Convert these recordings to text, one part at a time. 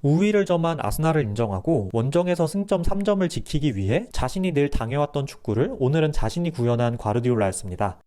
우위를 점한 아스날을 인정하고 원정에서 승점 3점을 지키기 위해 자신이 늘 당해왔던 축구를 오늘은 자신이 구현한 과르디올라였습니다.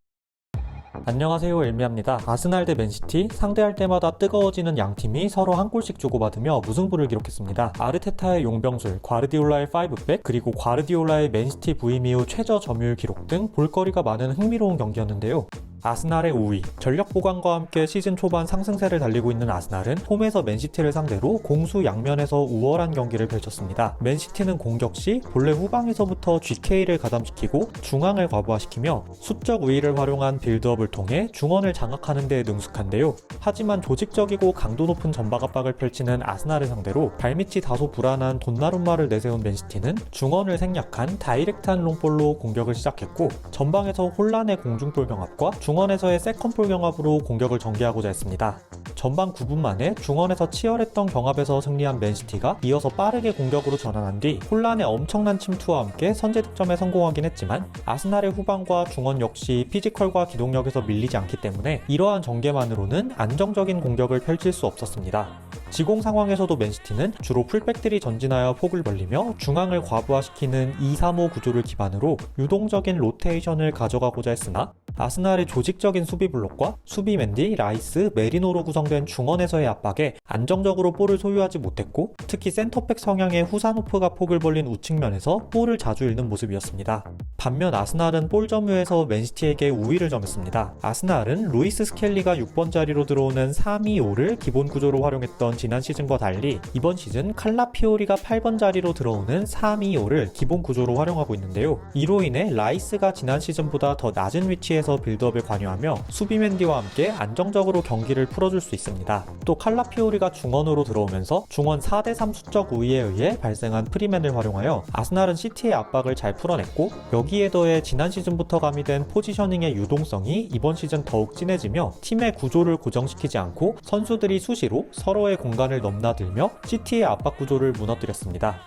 안녕하세요, 엘미야입니다. 아스날 대 맨시티, 상대할 때마다 뜨거워지는 양팀이 서로 한 골씩 주고받으며 무승부를 기록했습니다. 아르테타의 용병술, 과르디올라의 5백, 그리고 과르디올라의 맨시티 부임 이후 최저 점유율 기록 등 볼거리가 많은 흥미로운 경기였는데요. 아스날의 우위, 전력 보강과 함께 시즌 초반 상승세를 달리고 있는 아스날은 홈에서 맨시티를 상대로 공수 양면에서 우월한 경기를 펼쳤습니다. 맨시티는 공격 시 본래 후방에서부터 GK를 가담시키고 중앙을 과부하시키며 수적 우위를 활용한 빌드업을 통해 중원을 장악하는 데 능숙한데요. 하지만 조직적이고 강도 높은 전방 압박을 펼치는 아스날을 상대로 발밑이 다소 불안한 돈나룸마를 내세운 맨시티는 중원을 생략한 다이렉트한 롱볼로 공격을 시작했고, 전방에서 혼란의 공중볼 경합과 중원에서의 세컨볼 경합으로 공격을 전개하고자 했습니다. 전반 9분 만에 중원에서 치열했던 경합에서 승리한 맨시티가 이어서 빠르게 공격으로 전환한 뒤 혼란의 엄청난 침투와 함께 선제 득점에 성공하긴 했지만, 아스날의 후방과 중원 역시 피지컬과 기동력에서 밀리지 않기 때문에 이러한 전개만으로는 안정적인 공격을 펼칠 수 없었습니다. 지공 상황에서도 맨시티는 주로 풀백들이 전진하여 폭을 벌리며 중앙을 과부하시키는 2-3-5 구조를 기반으로 유동적인 로테이션을 가져가고자 했으나, 아스날의 조직적인 수비 블록과 수비 맨디, 라이스, 메리노로 구성된 중원에서의 압박에 안정적으로 볼을 소유하지 못했고, 특히 센터백 성향의 후사노프가 폭을 벌린 우측면에서 볼을 자주 잃는 모습이었습니다. 반면 아스날은 볼 점유에서 맨시티에게 우위를 점했습니다. 아스날은 루이스 스켈리가 6번 자리로 들어오는 3-2-5를 기본 구조로 활용했던 지난 시즌과 달리 이번 시즌 칼라피오리가 8번 자리로 들어오는 3-2-5를 기본 구조로 활용하고 있는데요. 이로 인해 라이스가 지난 시즌보다 더 낮은 위치에서 빌드업에 관여하며 수비 맨디와 함께 안정적으로 경기를 풀어줄 수 있습니다. 또 칼라피오리가 중원으로 들어오면서 중원 4대3 수적 우위에 의해 발생한 프리맨을 활용하여 아스날은 시티의 압박을 잘 풀어냈고, 여기에 더해 지난 시즌부터 가미된 포지셔닝의 유동성이 이번 시즌 더욱 진해지며 팀의 구조를 고정시키지 않고 선수들이 수시로 서로의 공간을 넘나들며 시티의 압박 구조를 무너뜨렸습니다.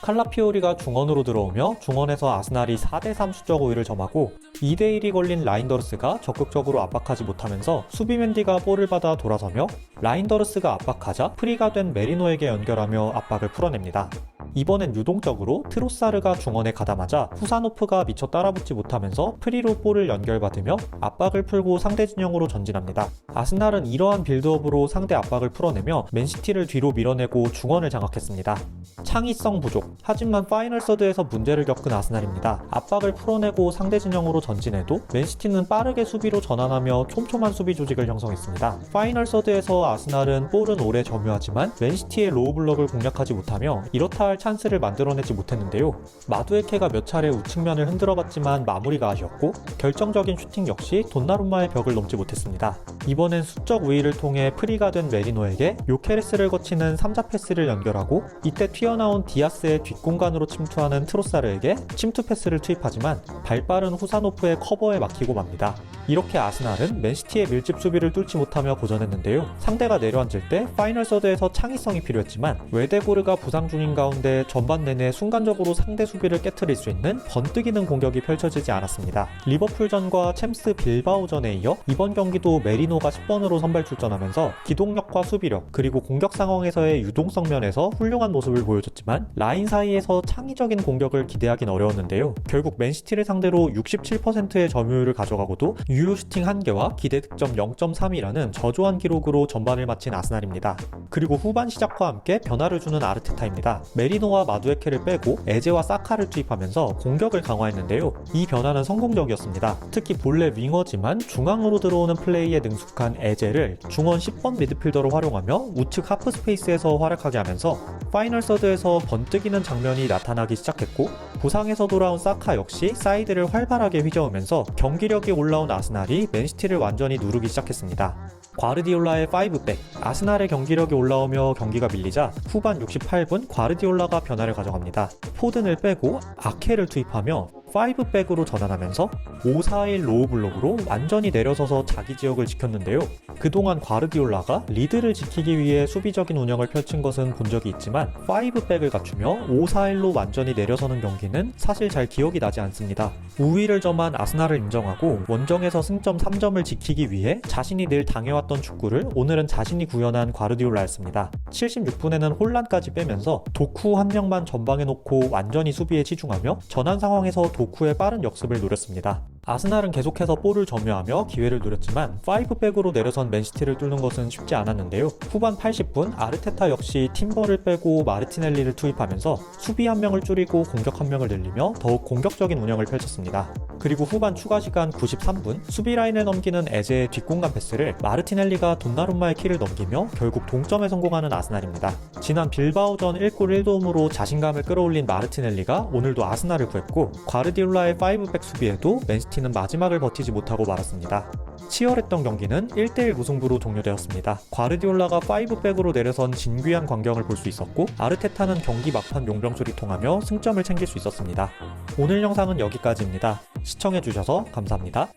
칼라피오리가 중원으로 들어오며 중원에서 아스날이 4대3 수적 우위를 점하고 2대1이 걸린 라인더르스가 적극적으로 압박하지 못하면서 수비 맨디가 볼을 받아 돌아서며 라인더르스가 압박하자 프리가 된 메리노에게 연결하며 압박을 풀어냅니다. 이번엔 유동적으로 트로사르가 중원에 가담하자 후사노프가 미처 따라붙지 못하면서 프리로 볼을 연결받으며 압박을 풀고 상대 진영으로 전진합니다. 아스날은 이러한 빌드업으로 상대 압박을 풀어내며 맨시티를 뒤로 밀어내고 중원을 장악했습니다. 창의성 부족, 하지만 파이널 서드에서 문제를 겪은 아스날입니다. 압박을 풀어내고 상대 진영으로 전진해도 맨시티는 빠르게 수비로 전환하며 촘촘한 수비 조직을 형성했습니다. 파이널 서드에서 아스날은 볼은 오래 점유하지만 맨시티의 로우 블럭을 공략하지 못하며 이렇다 할 찬스를 만들어내지 못했는데요. 마두에케가 몇 차례 우측면을 흔들어봤지만 마무리가 아쉬웠고, 결정적인 슈팅 역시 돈나룸마의 벽을 넘지 못했습니다. 이번엔 수적 우위를 통해 프리가 된 메리노에게 요케레스를 거치는 3자 패스를 연결하고, 이때 튀어나온 디아스의 뒷공간으로 침투하는 트로사르에게 침투 패스를 투입하지만 발빠른 후사노프의 커버에 막히고 맙니다. 이렇게 아스날은 맨시티의 밀집 수비를 뚫지 못하며 고전했는데요. 상대가 내려앉을 때 파이널 서드에서 창의성이 필요했지만 웨데고르가 부상 중인 가운데 전반 내내 순간적으로 상대 수비를 깨트릴 수 있는 번뜩이는 공격이 펼쳐지지 않았습니다. 리버풀전과 챔스 빌바오전에 이어 이번 경기도 메리노가 10번으로 선발 출전하면서 기동력과 수비력, 그리고 공격 상황에서의 유동성 면에서 훌륭한 모습을 보여줬지만 라인 사이에서 창의적인 공격을 기대하긴 어려웠는데요. 결국 맨시티를 상대로 67%의 점유율을 가져가고도 유효 슈팅 1개와 기대 득점 0.3이라는 저조한 기록으로 전반을 마친 아스날입니다. 그리고 후반 시작과 함께 변화를 주는 아르테타입니다. 메리노와 마두에케를 빼고 에제와 사카를 투입하면서 공격을 강화했는데요. 이 변화는 성공적이었습니다. 특히 본래 윙어지만 중앙으로 들어오는 플레이에 능숙한 에제를 중원 10번 미드필더로 활용하며 우측 하프 스페이스에서 활약하게 하면서 파이널 서드에서 번뜩이는 장면이 나타나기 시작했고, 부상에서 돌아온 사카 역시 사이드를 활발하게 휘저으면서 경기력이 올라온 아스날이 맨시티를 완전히 누르기 시작했습니다. 과르디올라의 5백, 아스날의 경기력이 올라오며 경기가 밀리자 후반 68분 과르디올라가 변화를 가져갑니다. 포든을 빼고 아케를 투입하며 5백으로 전환하면서 5-4-1 로우 블록으로 완전히 내려서서 자기 지역을 지켰는데요. 그동안 과르디올라가 리드를 지키기 위해 수비적인 운영을 펼친 것은 본 적이 있지만 5백을 갖추며 5-4-1로 완전히 내려서는 경기는 사실 잘 기억이 나지 않습니다. 우위를 점한 아스날을 인정하고 원정에서 승점 3점을 지키기 위해 자신이 늘 당해왔던 축구를 오늘은 자신이 구현한 과르디올라였습니다. 76분에는 혼란까지 빼면서 도쿠 한 명만 전방에 놓고 완전히 수비에 치중하며 전환 상황에서 도쿠의 빠른 역습을 노렸습니다. 아스날은 계속해서 볼을 점유하며 기회를 노렸지만 5백으로 내려선 맨시티를 뚫는 것은 쉽지 않았는데요. 후반 80분 아르테타 역시 팀버를 빼고 마르티넬리를 투입하면서 수비 한 명을 줄이고 공격 한 명을 늘리며 더욱 공격적인 운영을 펼쳤습니다. 그리고 후반 추가 시간 93분 수비 라인을 넘기는 에제의 뒷공간 패스를 마르티넬리가 돈나룸마의 키를 넘기며 결국 동점에 성공하는 아스날입니다. 지난 빌바오전 1골 1도움으로 자신감을 끌어올린 마르티넬리가 오늘도 아스날을 구했고 과르디올라의 5백 수비에도 맨시티는 마지막을 버티지 못하고 말았습니다. 치열했던 경기는 1대1 무승부로 종료되었습니다. 과르디올라가 5백으로 내려선 진귀한 광경을 볼 수 있었고 아르테타는 경기 막판 용병술이 통하며 승점을 챙길 수 있었습니다. 오늘 영상은 여기까지입니다. 시청해주셔서 감사합니다.